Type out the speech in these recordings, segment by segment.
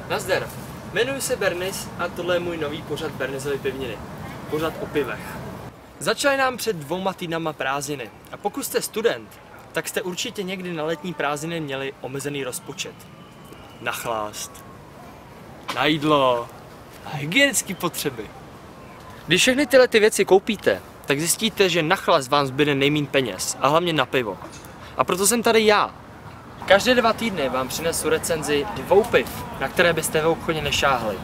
Nazdar, jmenuji se Bernis a tohle je můj nový pořad Bernisovy pivniny. Pořad o pivech. Začaly nám před 2 týdnama prázdniny a pokud jste student, tak jste určitě někdy na letní prázdniny měli omezený rozpočet. Na chlást, na jídlo, na hygienické potřeby. Když všechny tyhle věci koupíte, tak zjistíte, že na chlast vám zbyde nejmíň peněz a hlavně na pivo. A proto jsem tady já. Každé 2 týdny vám přinesu recenzi 2 piv, na které byste v obchodě nešáhli.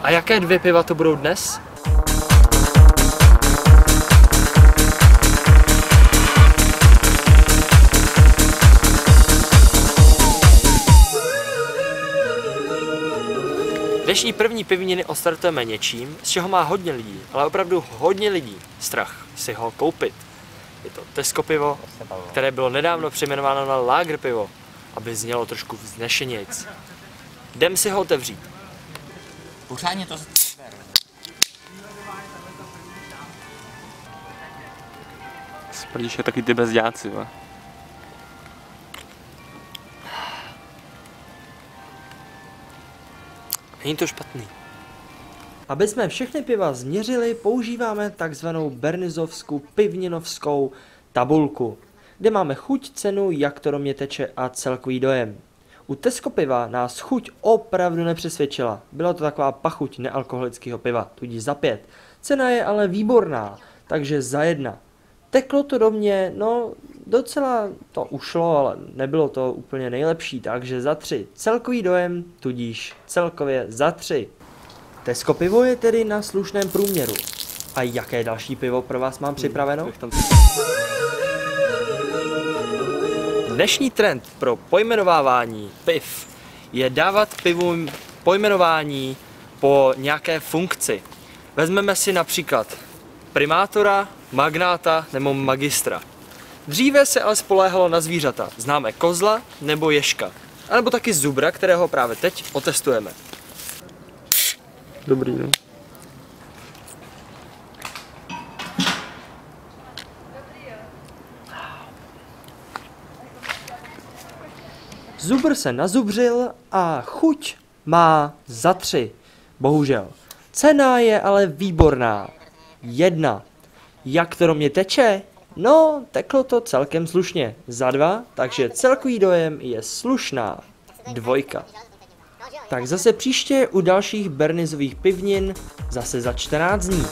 A jaké 2 piva to budou dnes? Dnešní první pivniny odstartujeme něčím, z čeho má hodně lidí, ale opravdu hodně lidí strach si ho koupit. Je to Tesco pivo, které bylo nedávno přejmenováno na Lager pivo, aby znělo trošku vznešenějc. Jdem si ho otevřít. Pořádně to ber. Sprdíš je taky ty bezděláci, va? Není to špatný. Aby jsme všechny piva změřili, používáme takzvanou bernizovskou pivninovskou tabulku, kde máme chuť, cenu, jak to do mě teče a celkový dojem. U Tesco piva nás chuť opravdu nepřesvědčila. Byla to taková pachuť nealkoholického piva, tudíž za 5. Cena je ale výborná, takže za 1. Teklo to do mě, no docela to ušlo, ale nebylo to úplně nejlepší, takže za 3. Celkový dojem, tudíž celkově za 3. Tesco pivo je tedy na slušném průměru. A jaké další pivo pro vás mám připraveno? Dnešní trend pro pojmenovávání piv je dávat pivům pojmenování po nějaké funkci. Vezmeme si například primátora, magnáta nebo magistra. Dříve se ale spoléhalo na zvířata. Známe kozla nebo ježka. A nebo taky zubra, kterého právě teď otestujeme. Dobrý, no. Zubr se nazubřil a chuť má za 3. Bohužel. Cena je ale výborná. 1. Jak to do mě teče? No, teklo to celkem slušně. Za 2, takže celkový dojem je slušná 2. Tak zase příště u dalších Bernizových pivnin, zase za 14 dní.